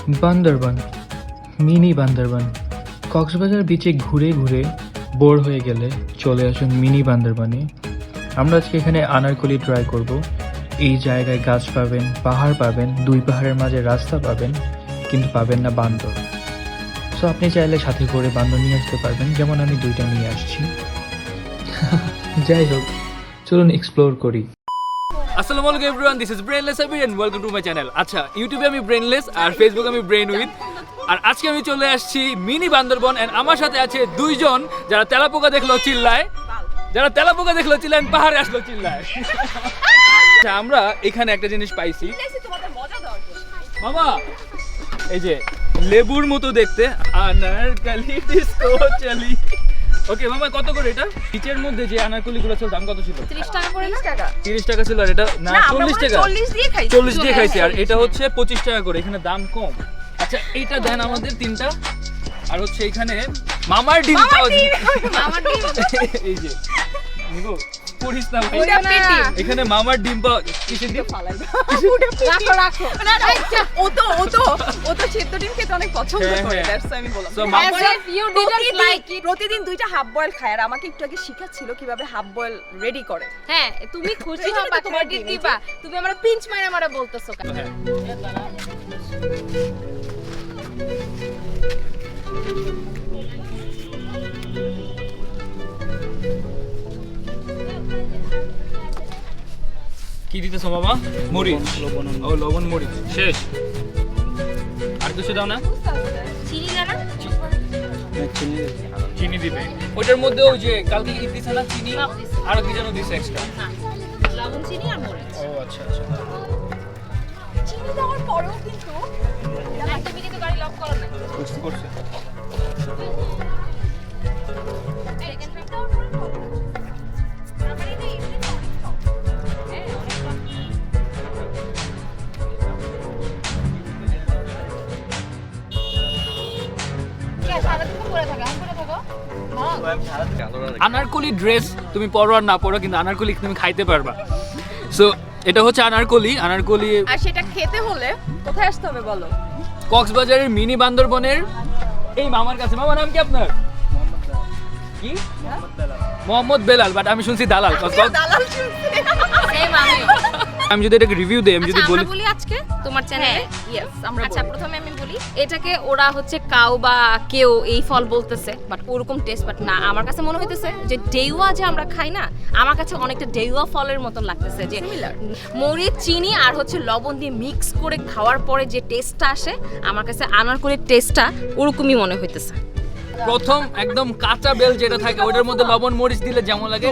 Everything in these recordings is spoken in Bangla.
বান্দরবান, মিনি বান্দরবান। কক্সবাজার বিচে ঘুরে ঘুরে বোর হয়ে গেলে চলে আসুন মিনি বান্দরবানে। আমরা আজকে এখানে আনারকলি ট্রাই করব। এই জায়গায় গাছ পাবেন, পাহাড় পাবেন, দুই পাহাড়ের মাঝে রাস্তা পাবেন, কিন্তু পাবেন না বান্দর। সো আপনি চাইলে সাথে করে বান্দর নিয়ে আসতে পারবেন, যেমন আমি দুইটা নিয়ে আসছি। যাই হোক, চলুন এক্সপ্লোর করি। আসসালামু আলাইকুম everyone, this is brainless every and welcome to my channel. আচ্ছা, ইউটিউবে আমি ব্রেনলেস আর ফেসবুকে আমি ব্রেন উইথ। আর আজকে আমি চলে আসছি মিনি বান্দরবন এন্ড আমার সাথে আছে দুইজন যারা তেলাপোকা দেখলো চিল্লায়, যারা তেলাপোকা দেখলো চিল্লায়, পাহাড়ে আসলো চিল্লায়। আচ্ছা, আমরা এখানে একটা জিনিস পাইছি মামা, এই যে লেবুর মতো দেখতে আনারকলি ডিস্কো চলি। ওকে মামা, কত করে এটা? নিচের মধ্যে যে আনারকলিগুলো ছিল দাম কত ছিল? 30 টাকা করে না? 30 টাকা ছিল। আর এটা না 40 টাকা, 40 দিয়ে খাইছি। আর এটা হচ্ছে 25 টাকা করে, এখানে দাম কম। আচ্ছা, এইটা দেন আমাদের তিনটা। আর হচ্ছে এখানে মামার ডিম পাওয়া যায়। মামার ডিম এই যে নিবো, পড়িস না ভাই। ওইটা পেটি। এখানে মামার ডিম পাওয়া, কিসের ডিম? রাখো রাখো। না না, ও তো সেদ্ধ ডিম খেতে অনেক পছন্দ করে, দ্যাটস ওয়াই আমি বললাম। So, মামা you didn't like it. প্রতিদিন দুইটা হাফ বয়েল খায়, আর আমাকে একটু আগে শিখাচ্ছিল কিভাবে হাফ বয়েল রেডি করে। হ্যাঁ, তুমি খুশি এই জন্য হবা, তো তোমার ক্রেডিট ডিম দিবা। তুমি আমারে পিঞ্চ মারা বলতেছো কেন? হ্যাঁ। কি দিতেছো মামা? মরিচ, লবণ। ও লবণ মরিচ শেষ। আর কিছু দাও না? চিনি না? চিনি দিবে। ওটার মধ্যে ওই যে কালকে কি দিছে না চিনি, সব দিছে। আর কি যেন দিছে এক্সট্রা। না, লবণ চিনি আর মরিচ। ও আচ্ছা আচ্ছা। চিনি দেওয়ার পরেও কিন্তু আর তুমি কিন্তু গাড়ি লক করো না। বুঝতে করছে। সেকেন্ড ট্রিপ দাও পরে করো। আমার এটা এমনি তো অনেক কম। হ্যাঁ, অনেক কম। কে সারাদিন তো পরে থাকো, আমি পরে থাকো? হ্যাঁ। আনারকলি ড্রেস তুমি পরো আর না পরো, কিন্তু আনারকলি তুমি খাইতে পারবা। সো এটা হচ্ছে আনারকলি। আনারকলি আর সেটা খেতে হলে কোথায় আসতে হবে বলো? কক্সবাজারের মিনি বান্দরবনের এই মামার কাছে। মামার নাম কি আপনার? কি? মোহাম্মদ বেলাল, বাট আমি শুনছি দালাল। দালাল শুনছি। সেম আমিও। আমি যদি এটাকে রিভিউ দেই, আমি যদি আচ্ছা, বলি আমরা বলি আজকে তোমার চ্যানেলে। ইয়েস, আমরা আচ্ছা, প্রথমে আমি বলি এটাকে ওরা হচ্ছে কাউ বা কেউ এই ফল বলতেছে, বাট ওরকম টেস্ট বাট না। আমার কাছে মনে হইতেছে যে ডেউয়া যে আমরা খাই না, আমার কাছে অনেকটা ডেউয়া ফলের মতন লাগতেছে। যে মরিচ, চিনি আর হচ্ছে লবণ দিয়ে মিক্স করে খাওয়ার পরে যে টেস্টটা আসে, আমার কাছে আনারকলির টেস্টটা ওরকমই মনে হইতেছে। প্রথম একদম কাঁচা বেল যেটা থাকে ওটার মধ্যে লবণ মরিচ দিলে যেমন লাগে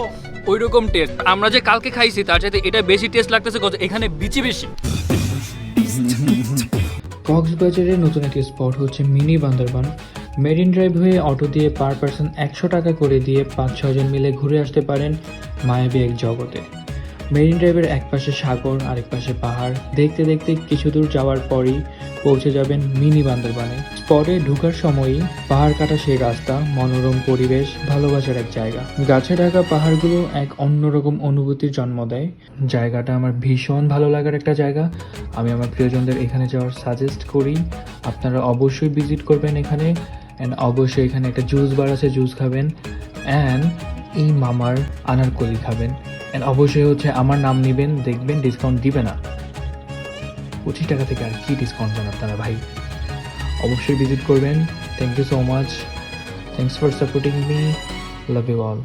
ওই রকম টেস্ট। আমরা যে কালকে খাইছি তার সাথে এটা বেশি টেস্ট লাগতেছে, এখানে বিচি বেশি। কক্সবাজারের নতুন একটি স্পট হচ্ছে মিনি বান্দরবান। মেরিন ড্রাইভ হয়ে অটো দিয়ে পার পারসন 100 টাকা করে দিয়ে 5-6 জন মিলে ঘুরে আসতে পারেন মায়াবী এক জগতে। মেরিন ড্রাইভের এক পাশে সাগর, আরেক পাশে পাহাড়। দেখতে দেখতে কিছু দূর যাওয়ার পরই পৌঁছে যাবেন মিনি বান্দরবানে। স্পটে ঢোকার সময়ই পাহাড় কাটা সেই রাস্তা, মনোরম পরিবেশ, ভালোবাসার এক জায়গা। গাছে ঢাকা পাহাড়গুলো এক অন্যরকম অনুভূতির জন্ম দেয়। জায়গাটা আমার ভীষণ ভালো লাগার একটা জায়গা। আমি আমার প্রিয়জনদের এখানে যাওয়ার সাজেস্ট করি। আপনারা অবশ্যই ভিজিট করবেন এখানে, অ্যান্ড অবশ্যই এখানে একটা জুস বার আছে, জুস খাবেন, অ্যান্ড এই মামার আনারকলি খাবেন, অ্যান্ড অবশ্যই হচ্ছে আমার নাম নেবেন, দেখবেন ডিসকাউন্ট দিবে না। 25 টাকা থেকে আর কি ডিসকাউন্ট দেন আপনারা ভাই। অবশ্যই ভিজিট করবেন। Thank you so much, thanks for supporting me, love you all.